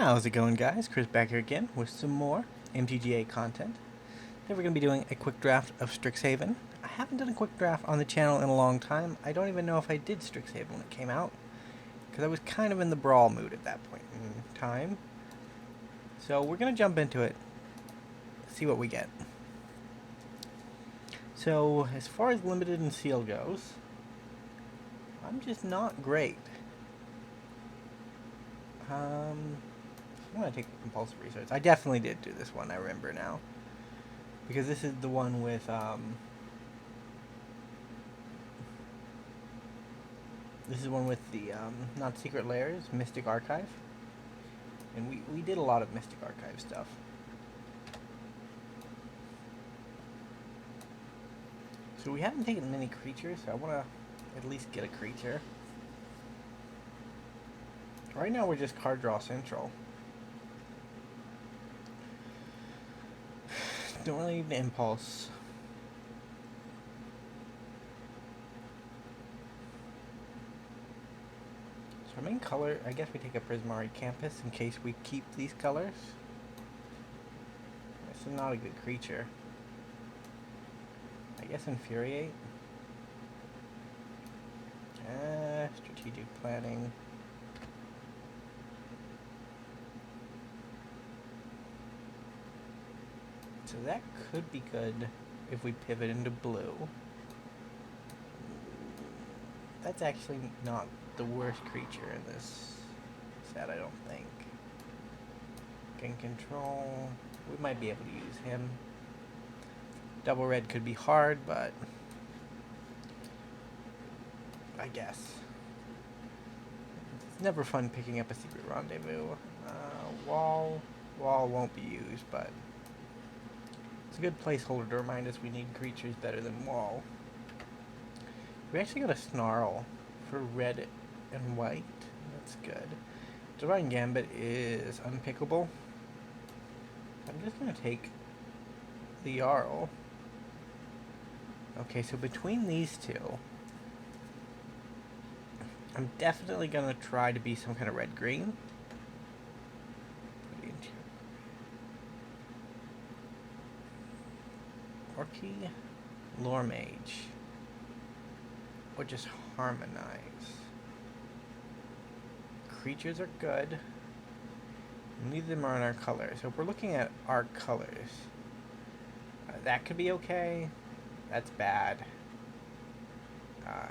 How's it going, guys? Chris back here again with some more Mtga content. Today we're going to be doing a quick draft of Strixhaven. I haven't done a quick draft on the channel in a long time. I don't even know if I did Strixhaven when it came out, because I was kind of in the brawl mood at that point in time. So we're going to jump into it, see what we get. So as far as limited and seal goes, I'm just not great. I'm going to take compulsive research. I definitely did do this one, I remember now. Because this is the one with, this is one with the, not Secret Lairs, Mystic Archive. And we did a lot of Mystic Archive stuff. So we haven't taken many creatures, so I want to at least get a creature. Right now we're just card draw central. Don't really need an impulse. So our main color, I guess we take a Prismari Campus in case we keep these colors. This is not a good creature. I guess Infuriate. Strategic planning. So that could be good if we pivot into blue. That's actually not the worst creature in this set, I don't think. Can control. We might be able to use him. Double red could be hard, but I guess. It's never fun picking up a secret rendezvous. Wall won't be used, but it's a good placeholder to remind us we need creatures better than wall. We actually got a Snarl for red and white. That's good. Divine Gambit is unpickable. I'm just going to take the Jarl. Okay, so between these two, I'm definitely going to try to be some kind of red-green. Orky, Lore Mage. Or just Harmonize. Creatures are good. Neither of them are in our colors. So if we're looking at our colors, that could be okay. That's bad.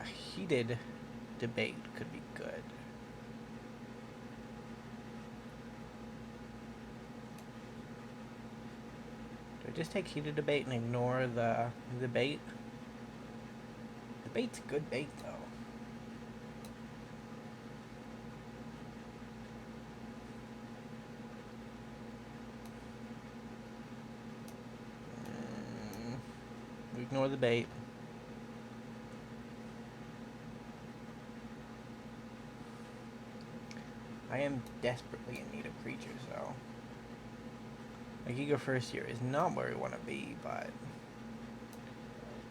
Heated Debate could be good. Do I just take Heated Debate and ignore the bait? The bait's good bait, though. We ignore the bait. I am desperately in need of creatures, though. Like, Ego First Year is not where we want to be, but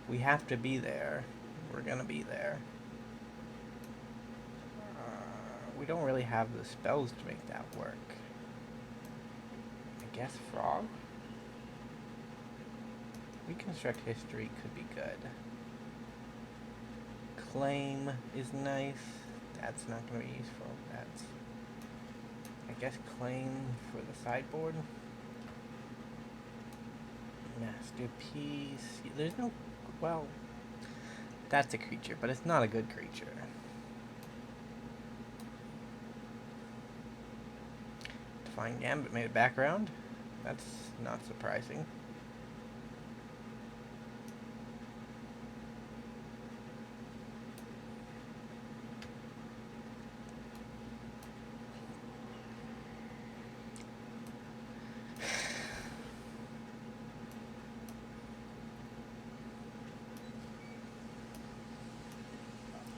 we have to be there. We're gonna be there. We don't really have the spells to make that work. I guess Frog? Reconstruct History could be good. Claim is nice. That's not going to be useful. That's, I guess, Claim for the sideboard. Masterpiece. There's no, well, that's a creature, but it's not a good creature. Divine Gambit made a background. That's not surprising.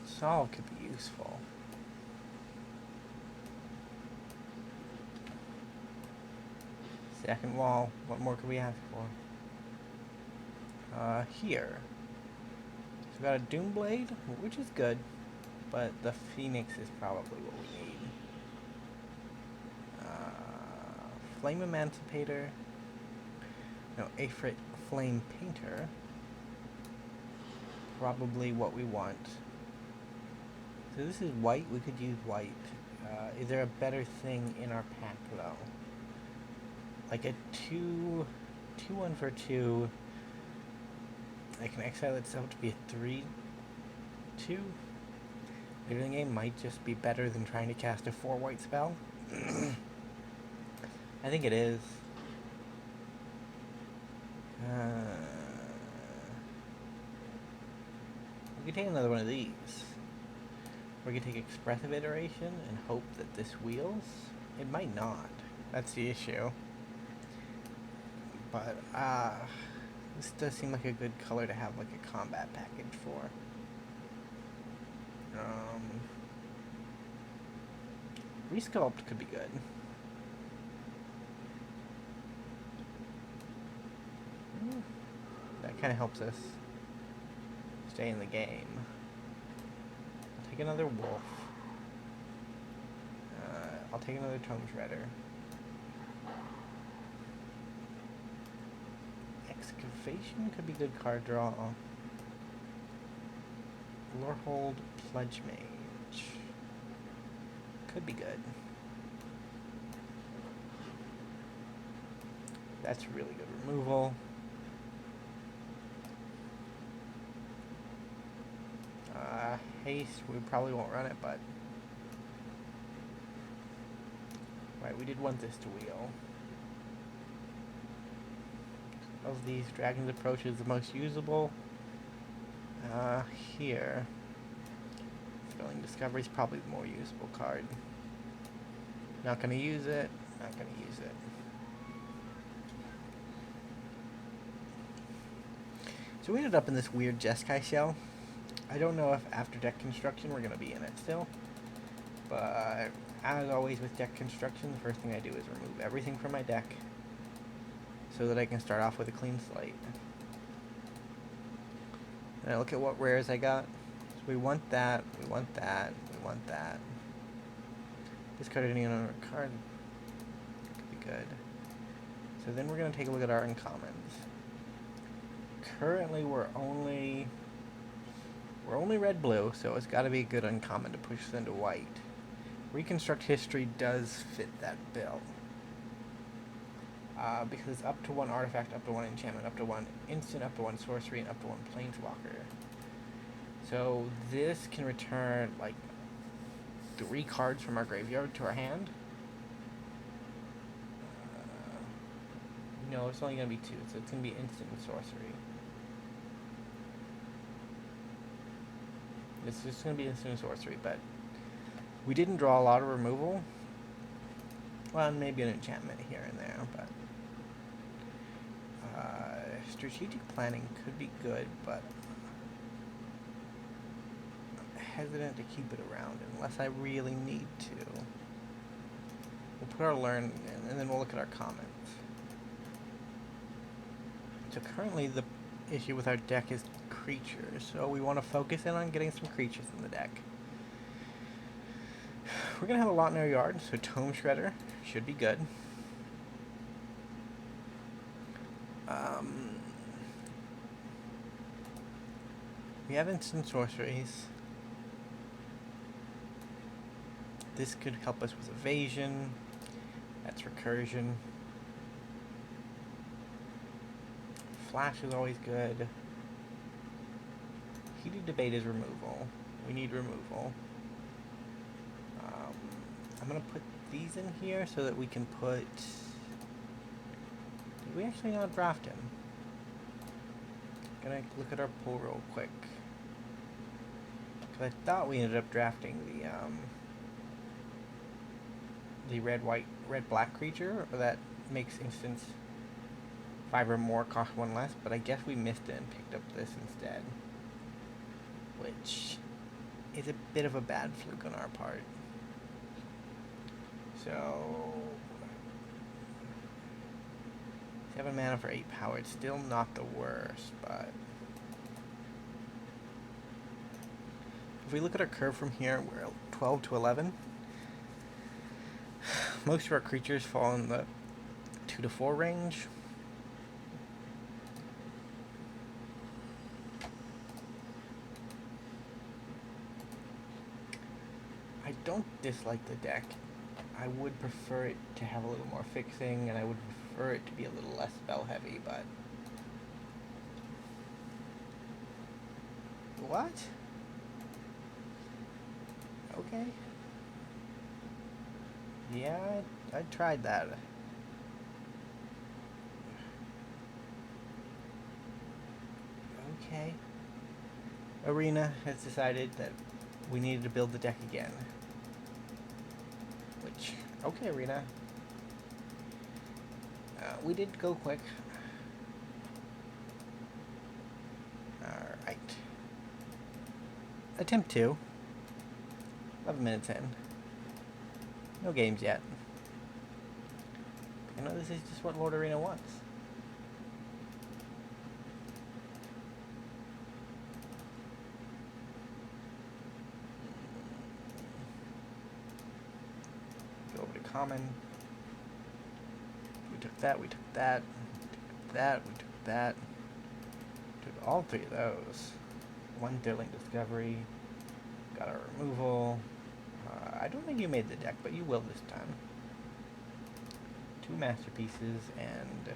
Solve could be useful. Second wall. What more could we ask for? Here. So we got a Doomblade, which is good, but the Phoenix is probably what we need. Flame Emancipator. No, Aphrit Flame Painter. Probably what we want. So this is white. We could use white. Is there a better thing in our pack though? Like a 2/1 for 2. I can exile itself to be a 3/2. Later in the game might just be better than trying to cast a 4 white spell. I think it is. We could take another one of these. We could take Expressive Iteration and hope that this wheels. It might not. That's the issue. But, this does seem like a good color to have like a combat package for. Resculpt could be good. That kind of helps us stay in the game. I'll take another wolf. I'll take another Tome Shredder. Excavation could be good card draw. Lorehold Pledge Mage. Could be good. That's really good removal. Haste, we probably won't run it, but... Right, we did want this to wheel. Of these, Dragon's Approach is the most usable. Here. Thrilling Discovery is probably the more usable card. Not gonna use it, not gonna use it. So we ended up in this weird Jeskai shell. I don't know if after deck construction we're going to be in it still. But as always with deck construction, the first thing I do is remove everything from my deck so that I can start off with a clean slate. And I look at what rares I got. So we want that, we want that, we want that. Discard any other card. Could be good. So then we're going to take a look at our uncommons. Currently we're only red-blue, so it's got to be a good uncommon to push us into white. Reconstruct History does fit that bill. Because it's up to 1 artifact, up to 1 enchantment, up to 1 instant, up to 1 sorcery, and up to 1 planeswalker. So this can return, like, 3 cards from our graveyard to our hand. No, it's only going to be 2, so it's going to be instant and sorcery. It's just going to be instant sorcery, but we didn't draw a lot of removal. Well, maybe an enchantment here and there, but strategic planning could be good, but I'm hesitant to keep it around unless I really need to. We'll put our learn in, and then we'll look at our comments. So currently the issue with our deck is creatures, so we want to focus in on getting some creatures in the deck. We're going to have a lot in our yard, so Tome Shredder should be good. We have instant sorceries. This could help us with evasion. That's recursion. Flash is always good. Heated Debate is removal. We need removal. I'm going to put these in here so that we can put... Did we actually not draft him? Gonna look at our pool real quick. Because I thought we ended up drafting the red-black creature, or that makes instance 5 or more cost 1 less, but I guess we missed it and picked up this instead. Which is a bit of a bad fluke on our part. So 7 mana for 8 power. It's still not the worst, but if we look at our curve from here, we're 12 to 11. Most of our creatures fall in the 2 to 4 range. I don't dislike the deck. I would prefer it to have a little more fixing, and I would prefer it to be a little less spell heavy, but... What? Okay. Yeah, I tried that. Okay. Arena has decided that we needed to build the deck again. Which, okay, Arena. We did go quick. Alright. Attempt 2. 11 minutes in. No games yet. You know, this is just what Lord Arena wants. Go over to common. We took that, we took that, we took that, we took that. Took all 3 of those. 1 Thrilling Discovery. Got our removal. I don't think you made the deck, but you will this time. 2 masterpieces and...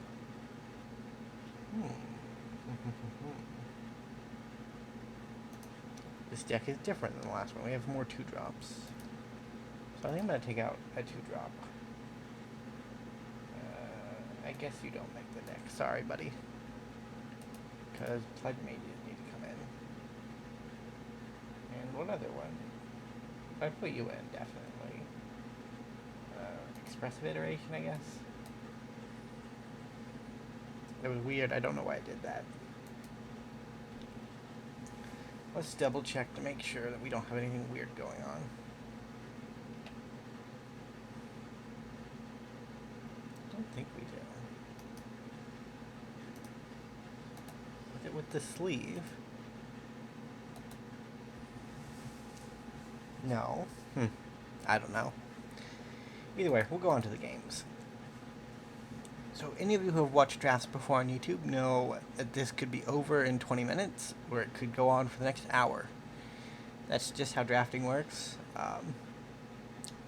This deck is different than the last one. We have more 2-drops. So I think I'm going to take out a 2-drop. I guess you don't make the deck. Sorry, buddy. Because Pledge Mages need to come in. And what other one? I put you in, definitely. Expressive Iteration, I guess. That was weird. I don't know why I did that. Let's double check to make sure that we don't have anything weird going on. I don't think we do. With the sleeve. No. I don't know. Either way, we'll go on to the games. So any of you who have watched drafts before on YouTube know that this could be over in 20 minutes, or it could go on for the next hour. That's just how drafting works.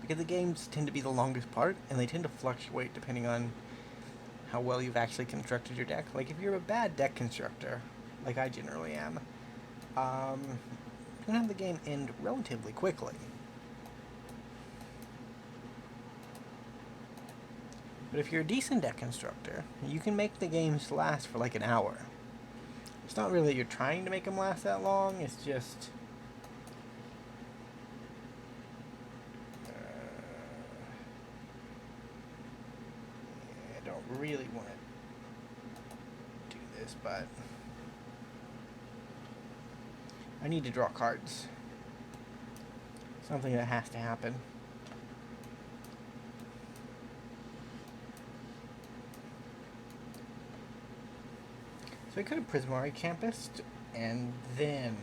Because the games tend to be the longest part, and they tend to fluctuate depending on how well you've actually constructed your deck. Like, if you're a bad deck constructor, like I generally am, you can have the game end relatively quickly. But if you're a decent deck constructor, you can make the games last for like an hour. It's not really that you're trying to make them last that long, it's just... I don't really want to do this, but... I need to draw cards. Something that has to happen. So I could have Prismari Campused, and then...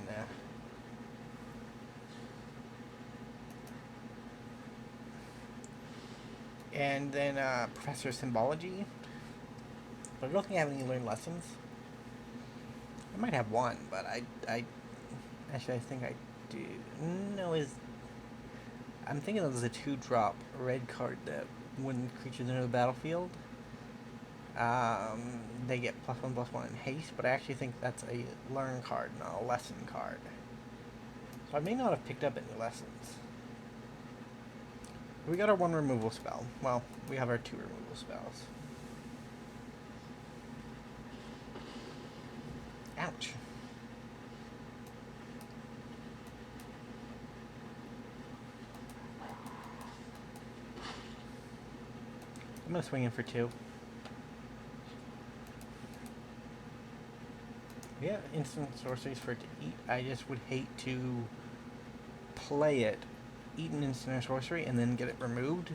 Professor of Symbology. But I don't think I have any learned lessons. I might have one, but actually, I think I do. No, I'm thinking there's a 2-drop red card that when creatures enter the battlefield, they get +1/+1 in haste, but I actually think that's a learn card, not a lesson card. So I may not have picked up any lessons. We got our 1 removal spell. Well, we have our 2 removal spells. Ouch. I'm gonna swing in for 2. Yeah, instant sorceries for it to eat. I just would hate to play it, eat an instant sorcery, and then get it removed.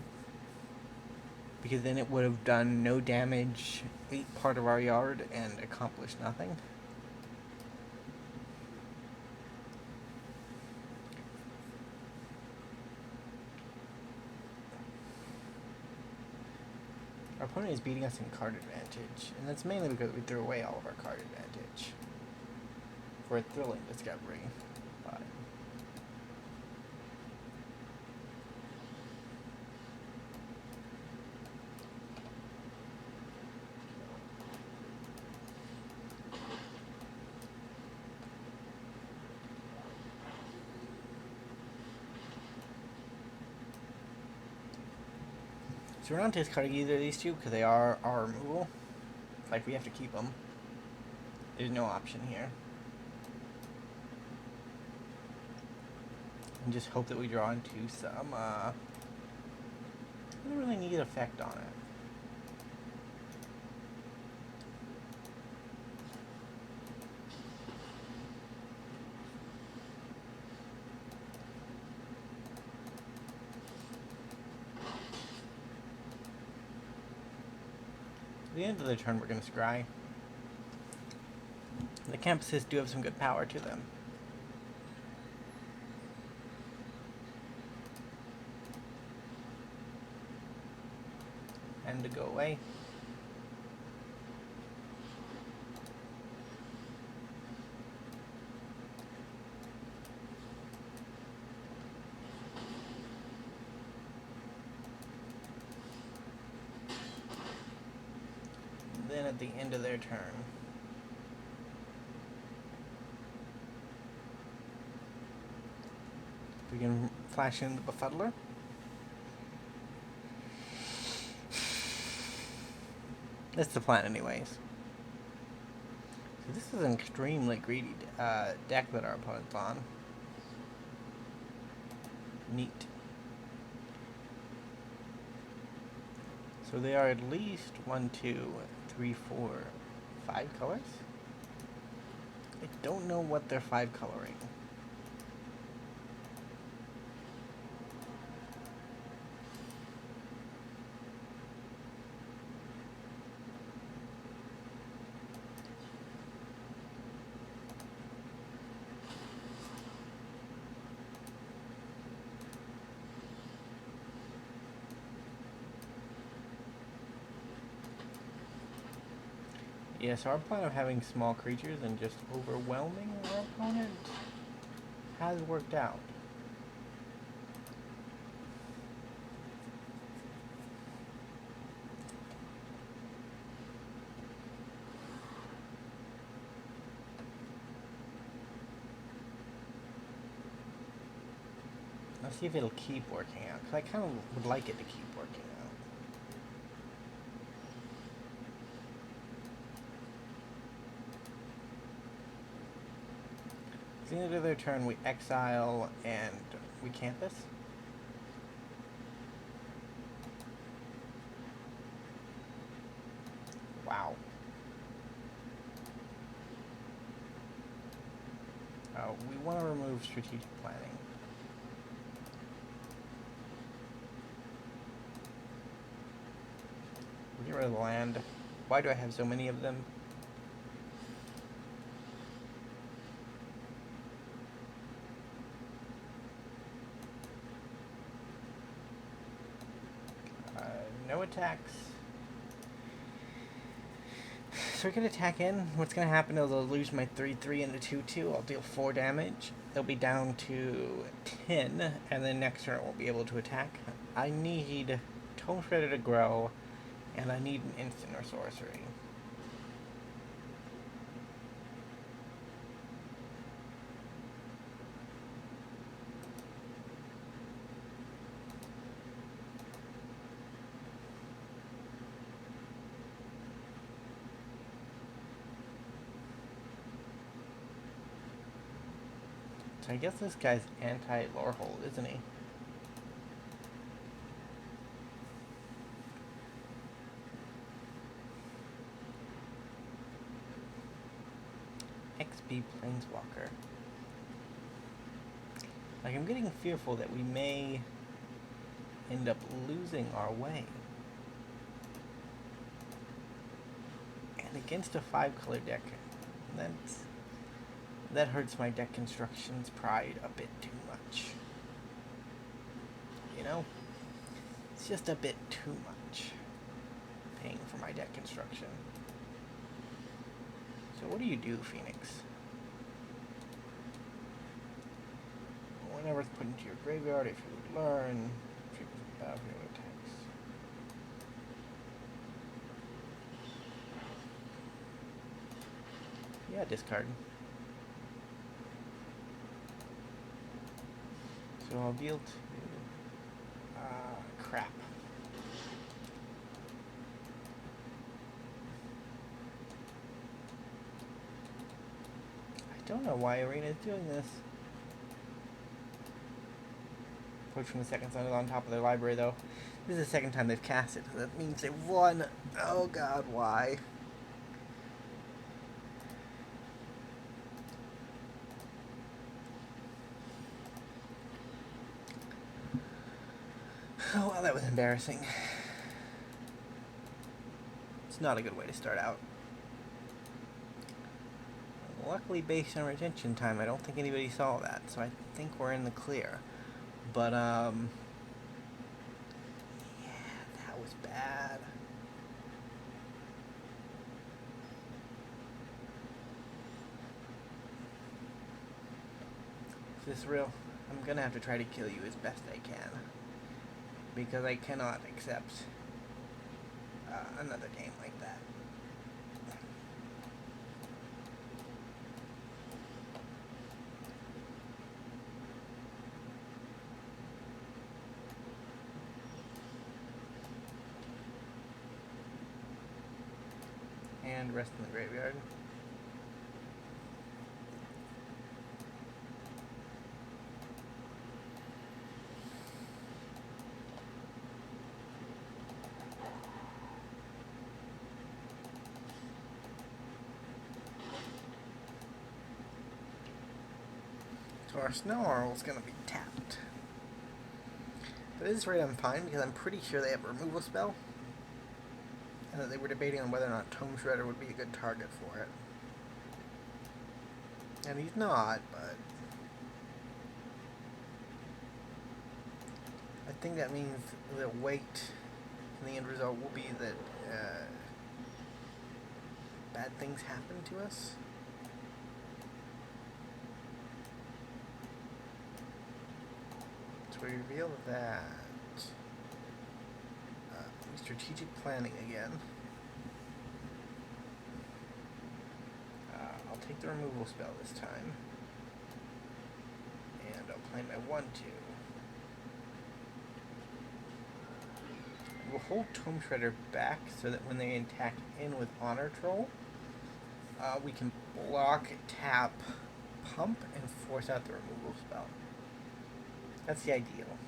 Because then it would have done no damage, ate part of our yard, and accomplished nothing. Our opponent is beating us in card advantage, and that's mainly because we threw away all of our card advantage for a thrilling discovery. But so we're not discarding either of these two because they are our removal. Like, we have to keep them. There's no option here. And just hope that we draw into some, really neat effect on it. At the end of the turn, we're going to scry. The campuses do have some good power to them. And to go away. Then at the end of their turn, we can flash in the Befuddler. That's the plan anyways. So this is an extremely greedy deck that our opponent's on. Neat. So they are at least 1, 2, 3, 4, 5 colors? I don't know what they're 5 coloring. Yes, our plan of having small creatures and just overwhelming our opponent has worked out. Let's see if it'll keep working out, because I kind of would like it to keep working out. At the end of their turn, we exile and we campus. Wow. We want to remove strategic planning. Get rid of the land. Why do I have so many of them? No attacks. So we're going to attack in. What's going to happen is I'll lose my 3/3 and a 2/2. I'll deal 4 damage. They'll be down to 10, and then next turn I won't be able to attack. I need Tome Shredder to grow, and I need an instant or sorcery. So I guess this guy's anti-Lorehold, isn't he? XP Planeswalker. Like, I'm getting fearful that we may end up losing our way. And against a 5-color deck, that hurts my deck construction's pride a bit too much. You know? It's just a bit too much. paying for my deck construction. So what do you do, Phoenix? Whenever it's put into your graveyard, if you would learn, triggers the battlefield attacks. Yeah, discard. So I'll deal to crap. I don't know why Arena is doing this. Approach from the second sun is on top of their library, though. This is the second time they've cast it, so that means they've won. Oh god, why? Oh, well, that was embarrassing. It's not a good way to start out. Luckily, based on retention time, I don't think anybody saw that, so I think we're in the clear. But, yeah, that was bad. Is this real? I'm gonna have to try to kill you as best I can. Because I cannot accept another game like that. And rest in the graveyard. So our Snow Owl is going to be tapped. But at this rate I'm fine, because I'm pretty sure they have a removal spell. And that they were debating on whether or not Tome Shredder would be a good target for it. And he's not, but I think that means the weight and the end result will be that bad things happen to us. So we reveal that strategic planning again. I'll take the removal spell this time. And I'll play my 1-2. We'll hold Tome Shredder back so that when they attack in with Honor Troll, we can block, tap, pump, and force out the removal spell. That's the ideal.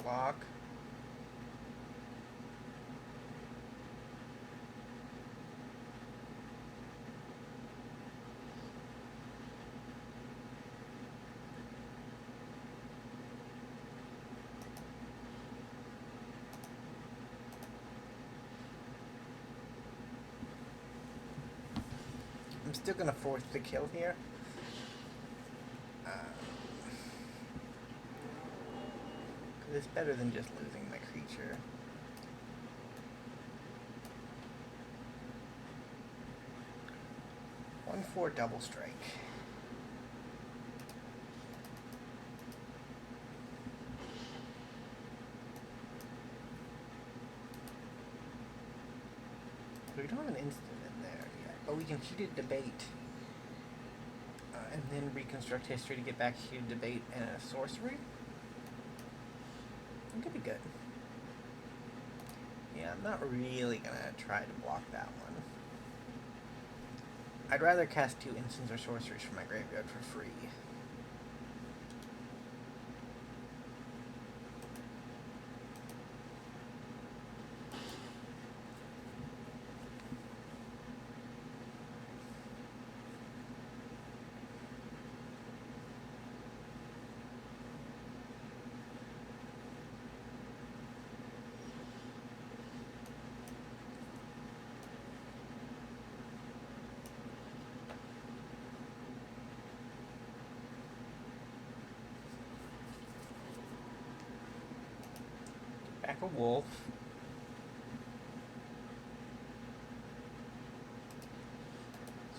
Block. I'm still gonna force the kill here. It's better than just losing my creature. One for double strike. We don't have an instant in there yet, but we can heated debate. And then reconstruct history to get back heated debate and a sorcery. It could be good. Yeah, I'm not really gonna try to block that one. I'd rather cast 2 instants or sorceries from my graveyard for free. attack a wolf.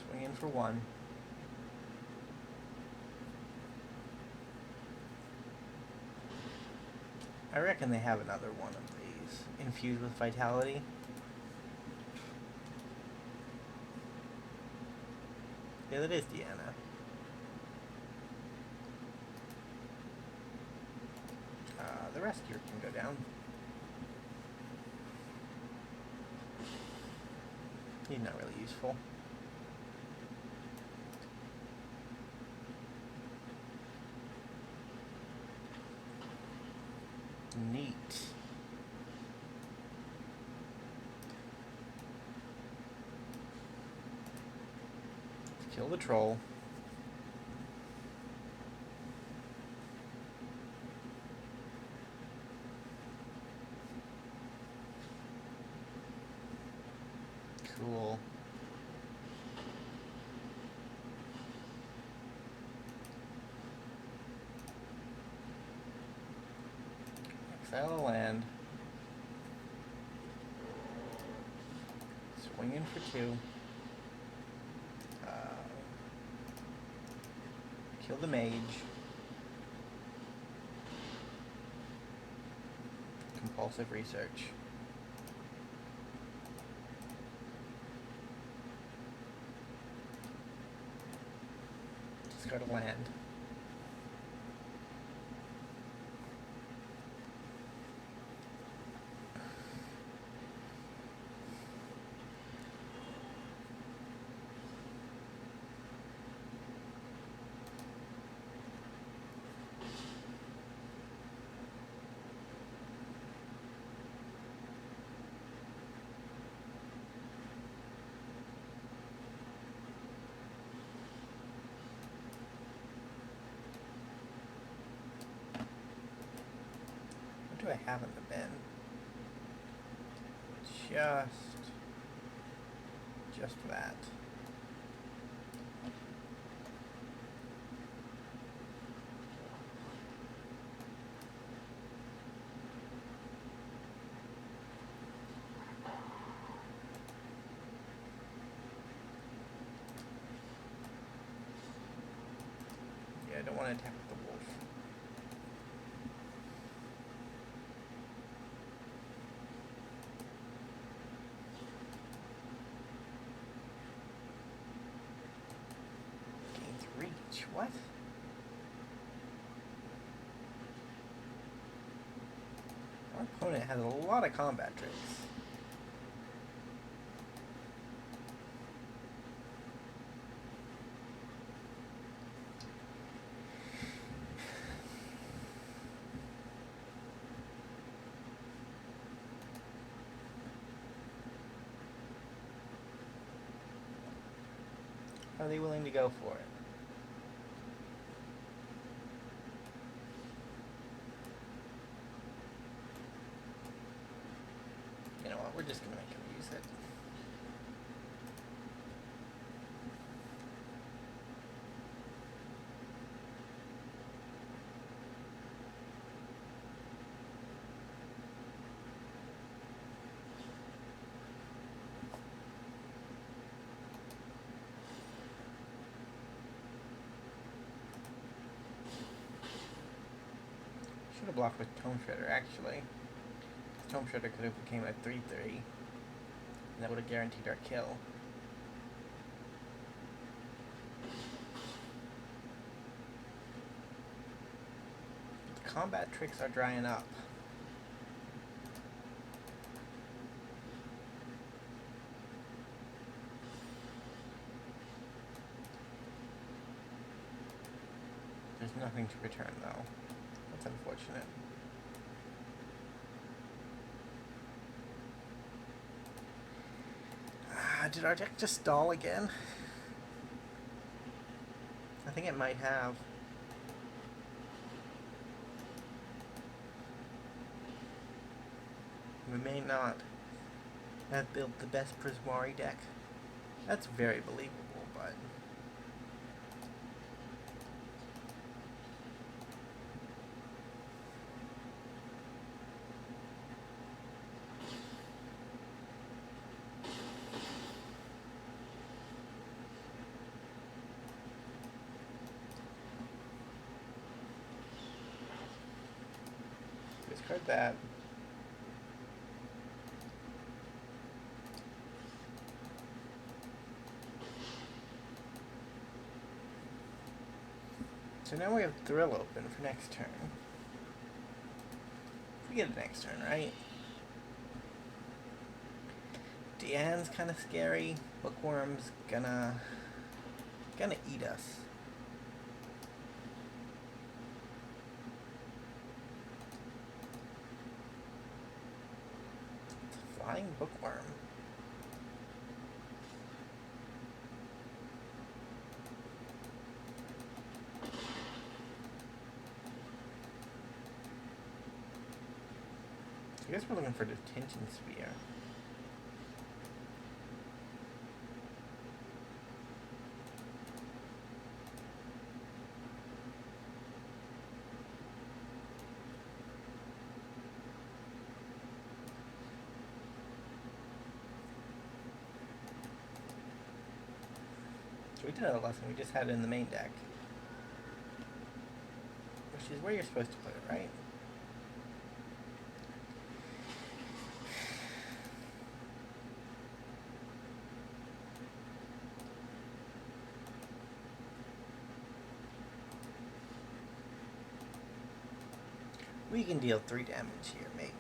Swing in for 1. I reckon they have another one of these. Infused with vitality. Yeah, that is Deanna. The rescuer can go down. He's not really useful. Neat. Let's kill the troll. Cool. Exile the land. Swing in for 2. Kill the mage. Compulsive research. Discard a land. What do I have in the bin? Just that. Yeah, I don't want to attack the wolf. Gains reach. What? Our opponent has a lot of combat tricks. Are they willing to go for it? You know what, we're just gonna make him use it. Should have blocked with Tome Shredder, actually. Tome Shredder could have became a 3-3. And that would have guaranteed our kill. The combat tricks are drying up. There's nothing to return, though. That's unfortunate. Did our deck just stall again? I think it might have. We may not have built the best Prismari deck. That's very believable, but... discard that. So now we have Thrill open for next turn. We get it next turn, right? Deanne's kind of scary. Bookworm's gonna eat us. It's a flying bookworm. I guess we're looking for Detention Sphere. So we did have a lesson, we just had it in the main deck. Which is where you're supposed to put it, right? We can deal 3 damage here, maybe.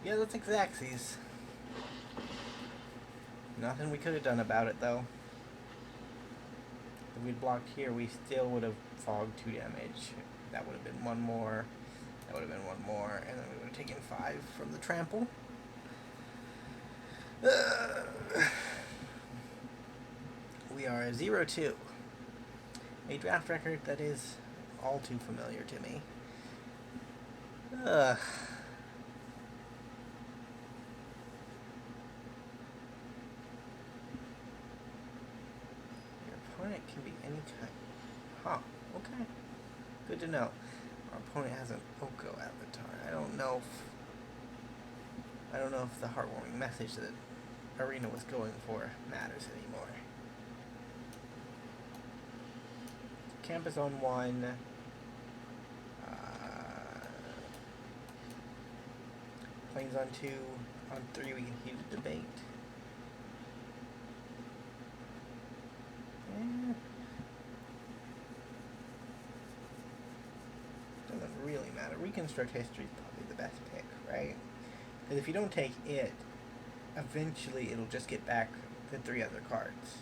Yeah, that's Xaxes. Nothing we could have done about it, though. If we'd blocked here, we still would have fogged 2 damage. That would have been 1 more. That would have been 1 more. And then we would have taken 5 from the trample. We are 0-2. A draft record that is all too familiar to me. Your opponent can be any kind. Huh, okay. Good to know. Our opponent has an Oko avatar. I don't know if the heartwarming message that Arena was going for matters anymore. Campus on 1. Planes on 2. On 3 we can heat a debate. Doesn't really matter. Reconstruct History is probably the best pick, right? Because if you don't take it, eventually it'll just get back the 3 other cards.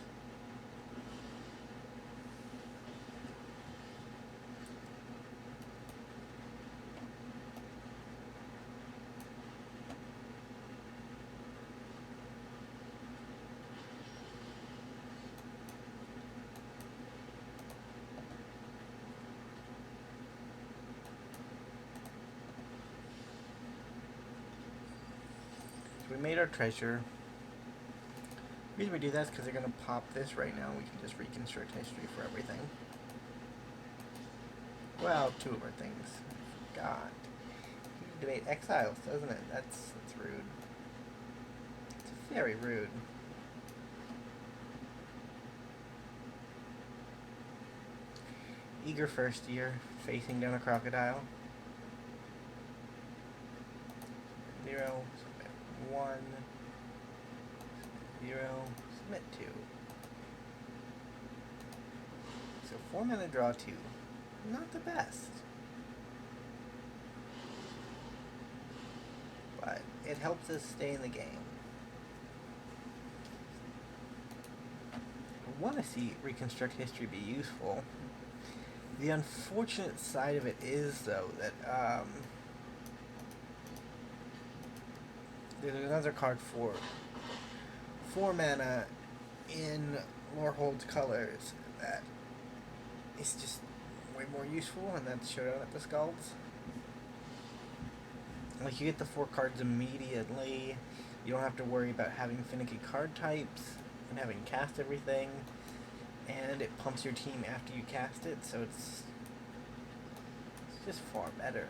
We made our treasure. The reason we do that is because they're going to pop this right now. We can just reconstruct history for everything. Well, 2 of our things. God. You debate exiles, doesn't it? That's rude. It's very rude. Eager first year, facing down a crocodile. 0. 1, 0, submit 2. So 4 mana, draw 2. Not the best. But it helps us stay in the game. I want to see Reconstruct History be useful. The unfortunate side of it is, though, that there's another card for 4 mana in more holds colors that is just way more useful, and that's Showdown at the Skulls. Like, you get the 4 cards immediately. You don't have to worry about having finicky card types and having cast everything. And it pumps your team after you cast it, so it's just far better.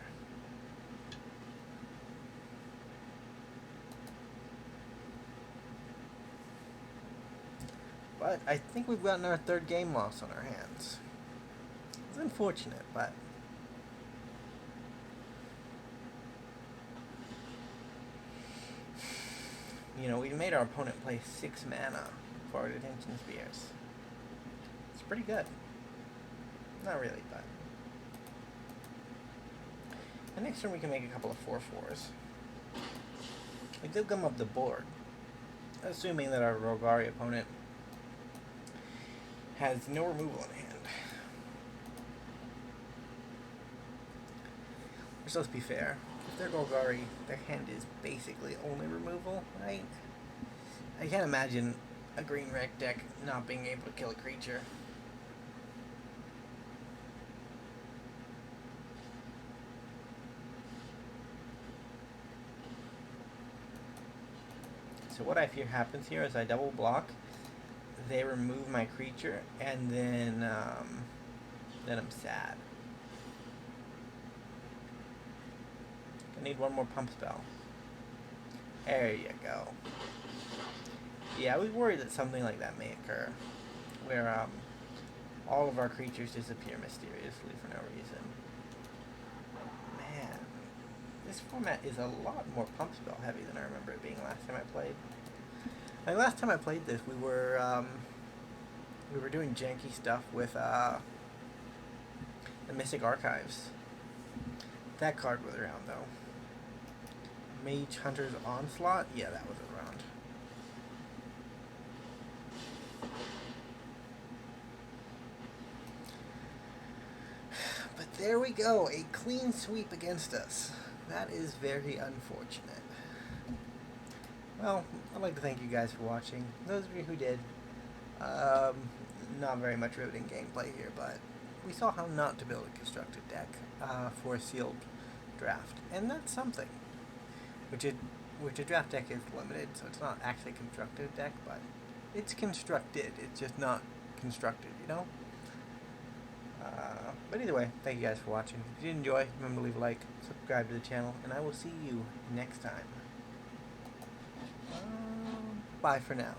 But I think we've gotten our 3rd game loss on our hands. It's unfortunate, but you know, we made our opponent play 6 mana for our Detention Spears. It's pretty good. Not really, but... And next turn we can make a couple of 4/4s. We do come up the board, assuming that our Rogari opponent has no removal in hand. Which, let's be fair, if they're Golgari, their hand is basically only removal, right? I can't imagine a green red deck not being able to kill a creature. So what I fear happens here is I double block, they remove my creature, and then I'm sad. I need one more pump spell. There you go. Yeah, I was worried that something like that may occur, where all of our creatures disappear mysteriously for no reason. Man, this format is a lot more pump spell heavy than I remember it being last time I played. Like, last time I played this, we were doing janky stuff with the Mystic Archives. That card was around, though. Mage Hunter's Onslaught? Yeah, that was around. But there we go, a clean sweep against us. That is very unfortunate. Well, I'd like to thank you guys for watching. Those of you who did, not very much riveting gameplay here, but we saw how not to build a constructed deck for a sealed draft, and that's something. Which a draft deck is limited, so it's not actually a constructed deck, but it's constructed. It's just not constructed, you know? But either way, thank you guys for watching. If you did enjoy, remember to leave a like, subscribe to the channel, and I will see you next time. Bye for now.